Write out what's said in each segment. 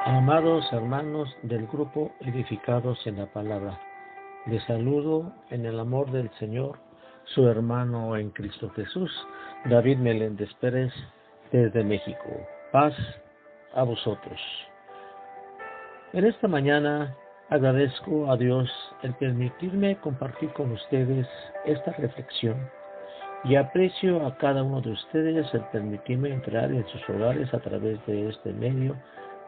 Amados hermanos del grupo Edificados en la Palabra, les saludo en el amor del Señor, su hermano en Cristo Jesús, David Meléndez Pérez, desde México. Paz a vosotros. En esta mañana agradezco a Dios el permitirme compartir con ustedes esta reflexión y aprecio a cada uno de ustedes el permitirme entrar en sus hogares a través de este medio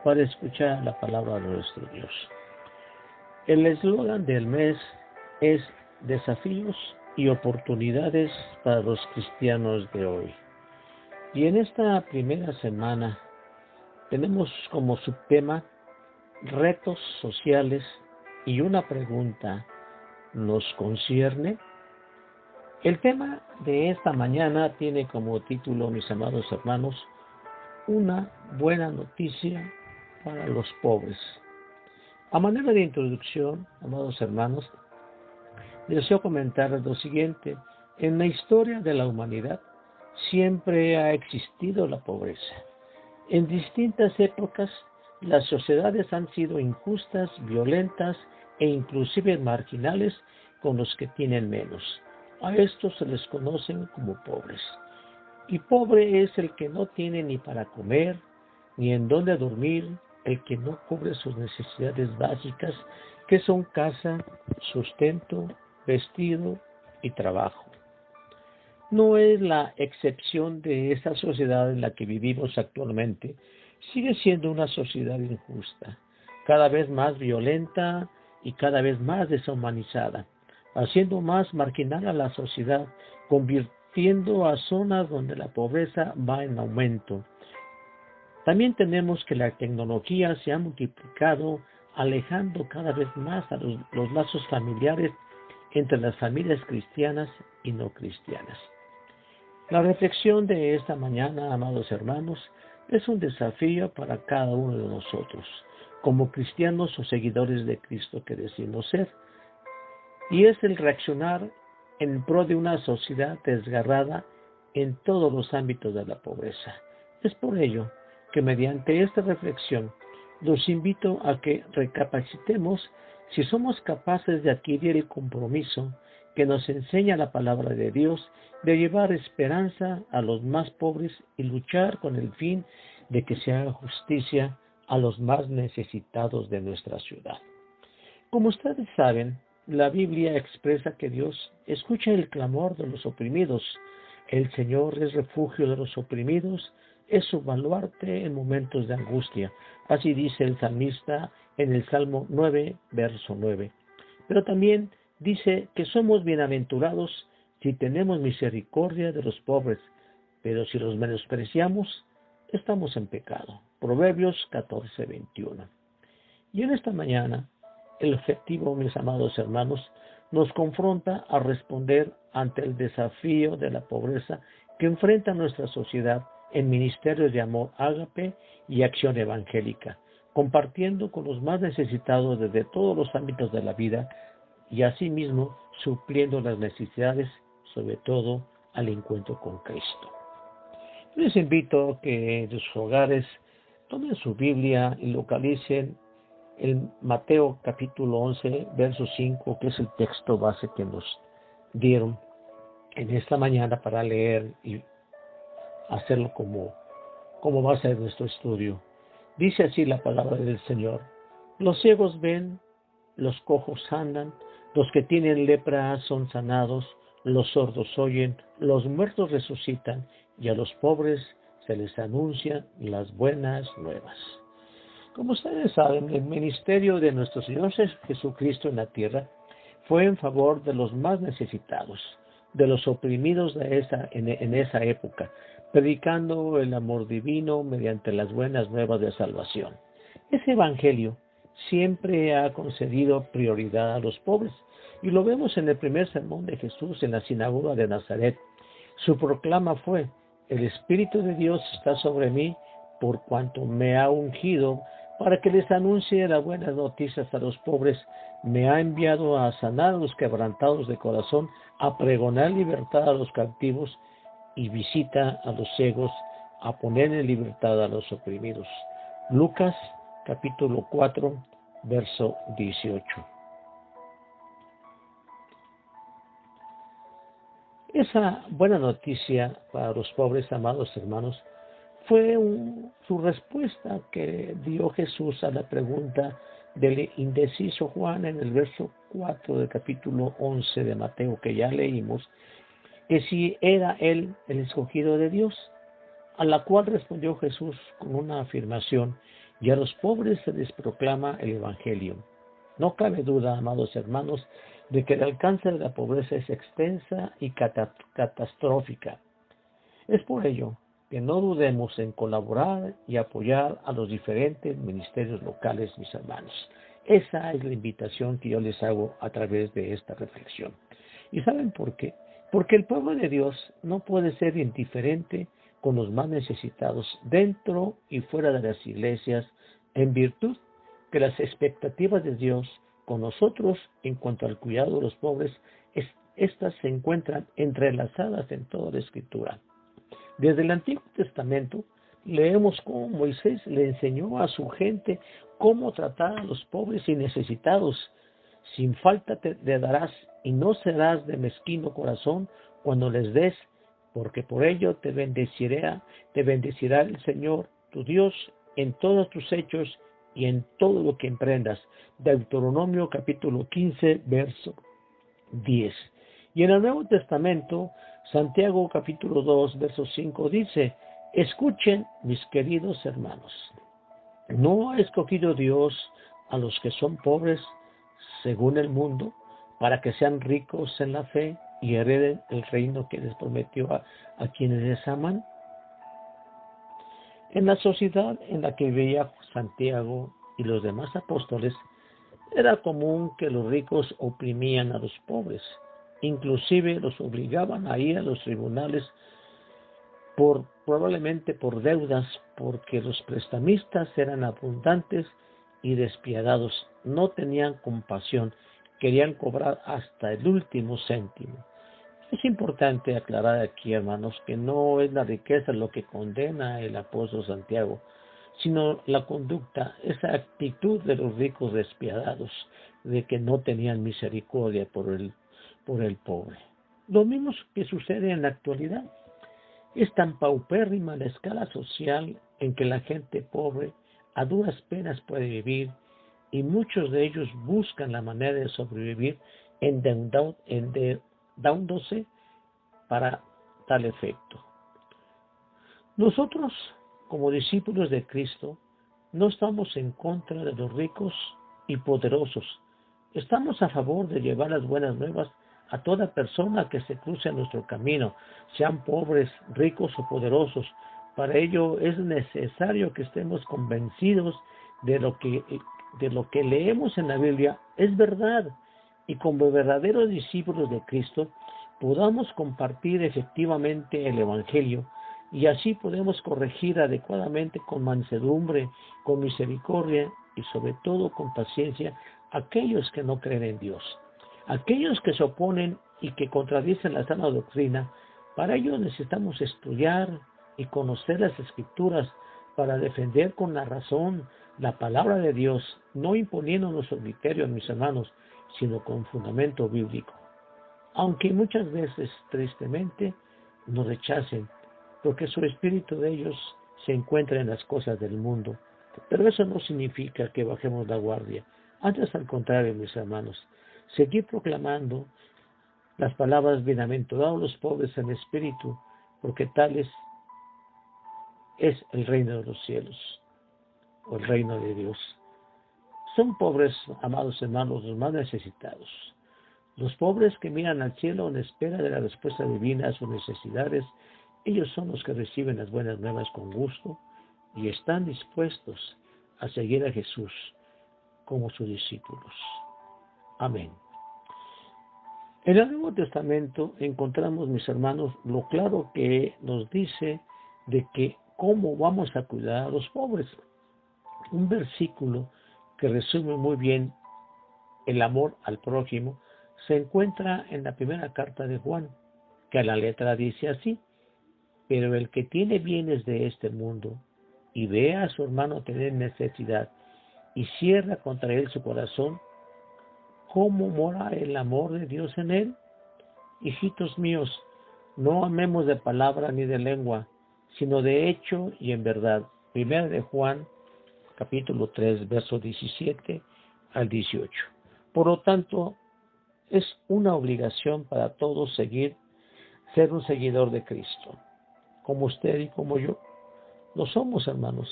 para escuchar la palabra de nuestro Dios. El eslogan del mes es desafíos y oportunidades para los cristianos de hoy. Y en esta primera semana tenemos como subtema retos sociales y una pregunta: ¿nos concierne? El tema de esta mañana tiene como título, mis amados hermanos, una buena noticia para los pobres. A manera de introducción, amados hermanos, deseo comentar lo siguiente. En la historia de la humanidad siempre ha existido la pobreza. En distintas épocas, las sociedades han sido injustas, violentas e inclusive marginales con los que tienen menos. A estos se les conocen como pobres. Y pobre es el que no tiene ni para comer, ni en dónde dormir, el que no cubre sus necesidades básicas, que son casa, sustento, vestido y trabajo. No es la excepción de esta sociedad en la que vivimos actualmente. Sigue siendo una sociedad injusta, cada vez más violenta y cada vez más deshumanizada, haciendo más marginal a la sociedad, convirtiendo a zonas donde la pobreza va en aumento. También tenemos que la tecnología se ha multiplicado, alejando cada vez más a los lazos familiares entre las familias cristianas y no cristianas. La reflexión de esta mañana, amados hermanos, es un desafío para cada uno de nosotros, como cristianos o seguidores de Cristo que decimos ser, y es el reaccionar en pro de una sociedad desgarrada en todos los ámbitos de la pobreza. Es por ello que mediante esta reflexión los invito a que recapacitemos si somos capaces de adquirir el compromiso que nos enseña la palabra de Dios de llevar esperanza a los más pobres y luchar con el fin de que se haga justicia a los más necesitados de nuestra ciudad. Como ustedes saben, la Biblia expresa que Dios escucha el clamor de los oprimidos. El Señor es refugio de los oprimidos, es su baluarte en momentos de angustia. Así dice el salmista en el Salmo 9, verso 9. Pero también dice que somos bienaventurados si tenemos misericordia de los pobres, pero si los menospreciamos, estamos en pecado. Proverbios 14, 21. Y en esta mañana, el objetivo, mis amados hermanos, nos confronta a responder ante el desafío de la pobreza que enfrenta nuestra sociedad en ministerios de amor ágape y acción evangélica, compartiendo con los más necesitados desde todos los ámbitos de la vida y asimismo supliendo las necesidades, sobre todo al encuentro con Cristo. Les invito a que de sus hogares tomen su Biblia y localicen el Mateo capítulo 11, verso 5, que es el texto base que nos dieron en esta mañana para leer y hacerlo como base de nuestro estudio. Dice así la palabra del Señor: los ciegos ven, los cojos andan, los que tienen lepra son sanados, los sordos oyen, los muertos resucitan, y a los pobres se les anuncian las buenas nuevas. Como ustedes saben, el ministerio de nuestro Señor Jesucristo en la tierra fue en favor de los más necesitados, de los oprimidos en esa época, predicando el amor divino mediante las buenas nuevas de salvación. Ese evangelio siempre ha concedido prioridad a los pobres, y lo vemos en el primer sermón de Jesús en la sinagoga de Nazaret. Su proclama fue: el Espíritu de Dios está sobre mí, por cuanto me ha ungido para que les anuncie las buenas noticias a los pobres. Me ha enviado a sanar a los quebrantados de corazón, a pregonar libertad a los cautivos y visita a los ciegos, a poner en libertad a los oprimidos. Lucas capítulo 4, verso 18. Esa buena noticia para los pobres, amados hermanos, fue su respuesta que dio Jesús a la pregunta del indeciso Juan en el verso 4 del capítulo 11 de Mateo, que ya leímos, que si era él el escogido de Dios, a la cual respondió Jesús con una afirmación: y a los pobres se les proclama el Evangelio. No cabe duda, amados hermanos, de que el alcance de la pobreza es extensa y catastrófica. Es por ello que no dudemos en colaborar y apoyar a los diferentes ministerios locales, mis hermanos. Esa es la invitación que yo les hago a través de esta reflexión. ¿Y saben por qué? Porque el pueblo de Dios no puede ser indiferente con los más necesitados dentro y fuera de las iglesias, en virtud que las expectativas de Dios con nosotros en cuanto al cuidado de los pobres, estas se encuentran entrelazadas en toda la Escritura. Desde el Antiguo Testamento leemos cómo Moisés le enseñó a su gente cómo tratar a los pobres y necesitados. Sin falta le darás y no serás de mezquino corazón cuando les des, porque por ello te bendecirá el Señor tu Dios en todos tus hechos y en todo lo que emprendas. Deuteronomio capítulo 15, verso 10. Y en el Nuevo Testamento, Santiago capítulo 2, verso 5 dice: escuchen, mis queridos hermanos, ¿no ha escogido Dios a los que son pobres según el mundo, para que sean ricos en la fe y hereden el reino que les prometió a quienes les aman? En la sociedad en la que vivía Santiago y los demás apóstoles, era común que los ricos oprimían a los pobres, inclusive los obligaban a ir a los tribunales probablemente por deudas, porque los prestamistas eran abundantes y despiadados, no tenían compasión, querían cobrar hasta el último céntimo. Es importante aclarar aquí, hermanos, que no es la riqueza lo que condena el apóstol Santiago, sino la conducta, esa actitud de los ricos despiadados, de que no tenían misericordia por el pobre. Lo mismo que sucede en la actualidad. Es tan paupérrima la escala social en que la gente pobre a duras penas puede vivir, y muchos de ellos buscan la manera de sobrevivir endeudándose para tal efecto. Nosotros, como discípulos de Cristo, no estamos en contra de los ricos y poderosos. Estamos a favor de llevar las buenas nuevas a toda persona que se cruce en nuestro camino, sean pobres, ricos o poderosos. Para ello es necesario que estemos convencidos de lo que leemos en la Biblia es verdad, y como verdaderos discípulos de Cristo podamos compartir efectivamente el Evangelio, y así podemos corregir adecuadamente con mansedumbre, con misericordia y sobre todo con paciencia a aquellos que no creen en Dios. Aquellos que se oponen y que contradicen la sana doctrina. Para ello necesitamos estudiar y conocer las Escrituras para defender con la razón la palabra de Dios, no imponiendo nuestro criterio, mis hermanos, sino con fundamento bíblico. Aunque muchas veces, tristemente, nos rechacen, porque su espíritu de ellos se encuentra en las cosas del mundo. Pero eso no significa que bajemos la guardia. Antes, al contrario, mis hermanos, seguir proclamando las palabras: bienaventurados los pobres en espíritu, porque tales es el reino de los cielos, o el reino de Dios. Son pobres, amados hermanos, los más necesitados. Los pobres que miran al cielo en espera de la respuesta divina a sus necesidades, ellos son los que reciben las buenas nuevas con gusto y están dispuestos a seguir a Jesús como sus discípulos. Amén. En el Nuevo Testamento encontramos, mis hermanos, lo claro que nos dice de que cómo vamos a cuidar a los pobres. Un versículo que resume muy bien el amor al prójimo se encuentra en la primera carta de Juan, que a la letra dice así: pero el que tiene bienes de este mundo y ve a su hermano tener necesidad y cierra contra él su corazón, ¿cómo mora el amor de Dios en él? Hijitos míos, no amemos de palabra ni de lengua, sino de hecho y en verdad. Primera de Juan, capítulo 3, versos 17 al 18. Por lo tanto, es una obligación para todos ser un seguidor de Cristo, como usted y como yo. Lo somos, hermanos.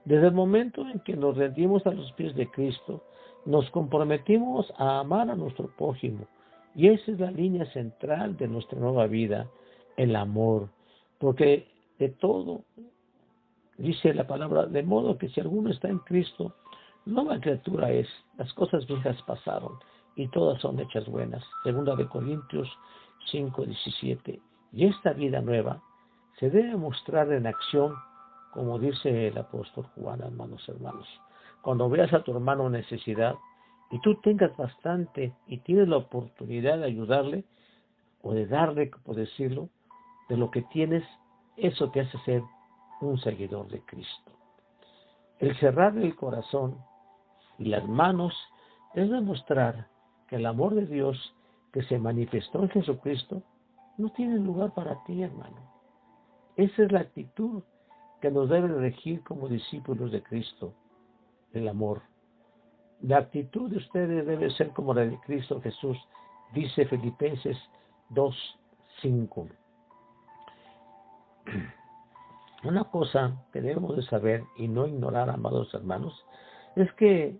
Desde el momento en que nos rendimos a los pies de Cristo, nos comprometimos a amar a nuestro prójimo. Y esa es la línea central de nuestra nueva vida, el amor. Porque de todo, dice la palabra, de modo que si alguno está en Cristo, nueva criatura es. Las cosas viejas pasaron y todas son hechas buenas. Segunda de Corintios 5:17. Y esta vida nueva se debe mostrar en acción, como dice el apóstol Juan, hermanos. Cuando veas a tu hermano en necesidad y tú tengas bastante y tienes la oportunidad de ayudarle o de darle, por decirlo, de lo que tienes, eso te hace ser un seguidor de Cristo. El cerrar el corazón y las manos es demostrar que el amor de Dios que se manifestó en Jesucristo no tiene lugar para ti, hermano. Esa es la actitud que nos debe regir como discípulos de Cristo, el amor. La actitud de ustedes debe ser como la de Cristo Jesús, dice Filipenses 2:5. Una cosa que debemos de saber y no ignorar, amados hermanos, es que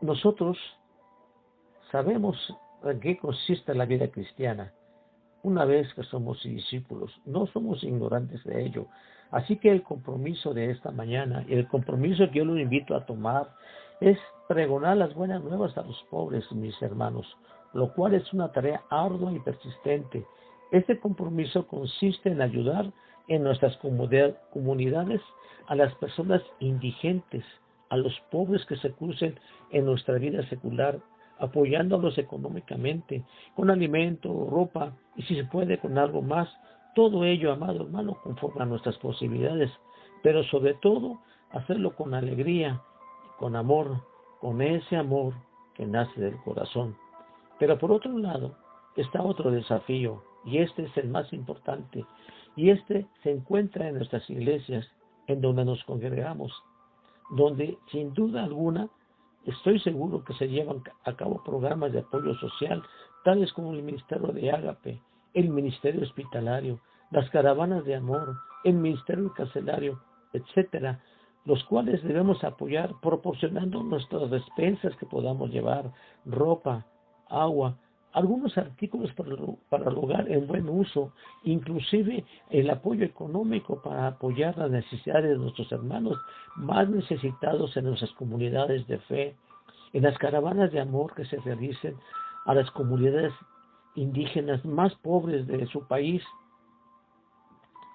nosotros sabemos en qué consiste la vida cristiana. Una vez que somos discípulos, no somos ignorantes de ello. Así que el compromiso de esta mañana, y el compromiso que yo los invito a tomar, es pregonar las buenas nuevas a los pobres, mis hermanos, lo cual es una tarea ardua y persistente. Este compromiso consiste en ayudar en nuestras comunidades a las personas indigentes, a los pobres que se crucen en nuestra vida secular, apoyándolos económicamente, con alimento, ropa y si se puede con algo más. Todo ello, amado hermano, conforme a nuestras posibilidades, pero sobre todo hacerlo con alegría, con amor, con ese amor que nace del corazón. Pero por otro lado está otro desafío, y este es el más importante, y este se encuentra en nuestras iglesias, en donde nos congregamos, donde sin duda alguna estoy seguro que se llevan a cabo programas de apoyo social, tales como el Ministerio de Ágape, el Ministerio Hospitalario, las Caravanas de Amor, el Ministerio Carcelario, etcétera, los cuales debemos apoyar proporcionando nuestras despensas que podamos llevar, ropa, agua, algunos artículos para el hogar en buen uso, inclusive el apoyo económico para apoyar las necesidades de nuestros hermanos más necesitados en nuestras comunidades de fe, en las caravanas de amor que se realicen a las comunidades indígenas más pobres de su país.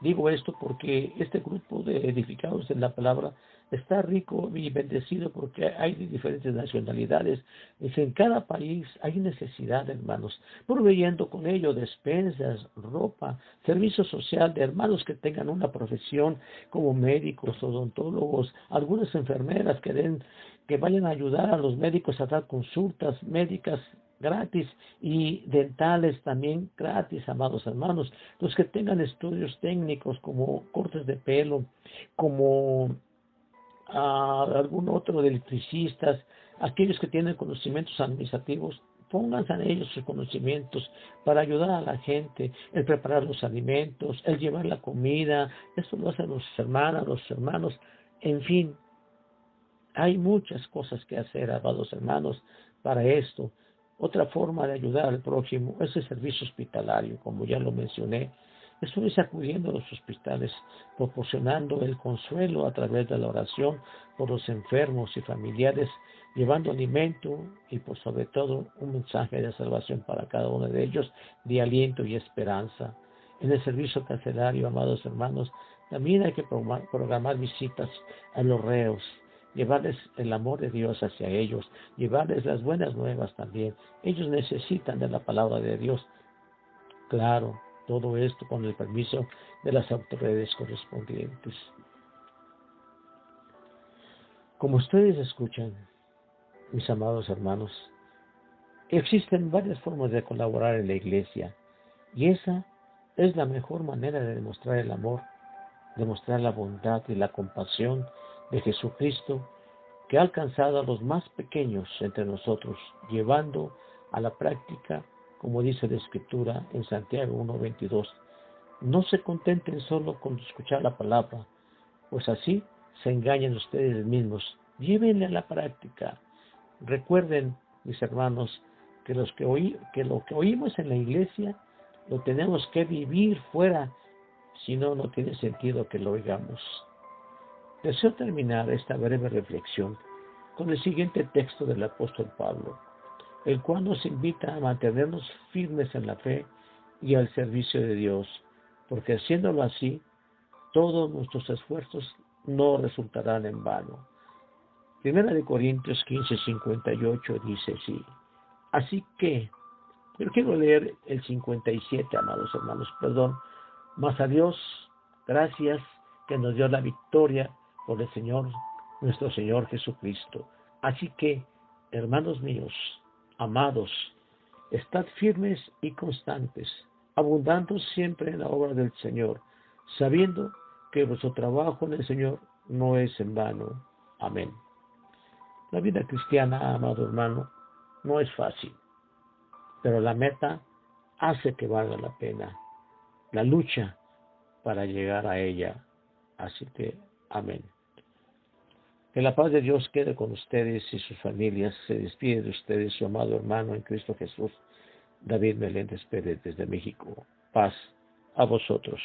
Digo esto porque este grupo de edificados en la palabra está rico y bendecido porque hay de diferentes nacionalidades. En cada país hay necesidad, hermanos, proveyendo con ello despensas, ropa, servicio social de hermanos que tengan una profesión como médicos, odontólogos, algunas enfermeras que vayan a ayudar a los médicos a dar consultas médicas gratis y dentales también gratis, amados hermanos. Los que tengan estudios técnicos como cortes de pelo, como algún otro de electricistas, aquellos que tienen conocimientos administrativos, pónganse en ellos sus conocimientos para ayudar a la gente, el preparar los alimentos, el llevar la comida. Eso lo hacen los hermanos, en fin. Hay muchas cosas que hacer, amados hermanos, para esto. Otra forma de ayudar al prójimo es el servicio hospitalario, como ya lo mencioné. Eso es acudiendo a los hospitales, proporcionando el consuelo a través de la oración por los enfermos y familiares, llevando alimento y por sobre todo un mensaje de salvación para cada uno de ellos, de aliento y esperanza. En el servicio carcelario, amados hermanos, también hay que programar visitas a los reos, llevarles el amor de Dios hacia ellos, llevarles las buenas nuevas también. Ellos necesitan de la palabra de Dios. Claro, todo esto con el permiso de las autoridades correspondientes. Como ustedes escuchan, mis amados hermanos, existen varias formas de colaborar en la iglesia y esa es la mejor manera de demostrar el amor, demostrar la bondad y la compasión de Jesucristo que ha alcanzado a los más pequeños entre nosotros, llevando a la práctica, como dice la Escritura en Santiago 1:22, no se contenten solo con escuchar la palabra, pues así se engañan ustedes mismos. Llévenle a la práctica. Recuerden, mis hermanos, que lo que oímos en la iglesia lo tenemos que vivir fuera, si no, no tiene sentido que lo oigamos. Deseo terminar esta breve reflexión con el siguiente texto del apóstol Pablo, el cual nos invita a mantenernos firmes en la fe y al servicio de Dios, porque haciéndolo así, todos nuestros esfuerzos no resultarán en vano. Primera de Corintios 15:58 dice así. Así que, yo quiero leer el 57, amados hermanos, mas a Dios, gracias que nos dio la victoria por el Señor, nuestro Señor Jesucristo. Así que, hermanos míos, amados, estad firmes y constantes, abundando siempre en la obra del Señor, sabiendo que vuestro trabajo en el Señor no es en vano. Amén. La vida cristiana, amado hermano, no es fácil, pero la meta hace que valga la pena. La lucha para llegar a ella. Así que, amén. Que la paz de Dios quede con ustedes y sus familias. Se despide de ustedes su amado hermano en Cristo Jesús, David Meléndez Pérez, desde México. Paz a vosotros.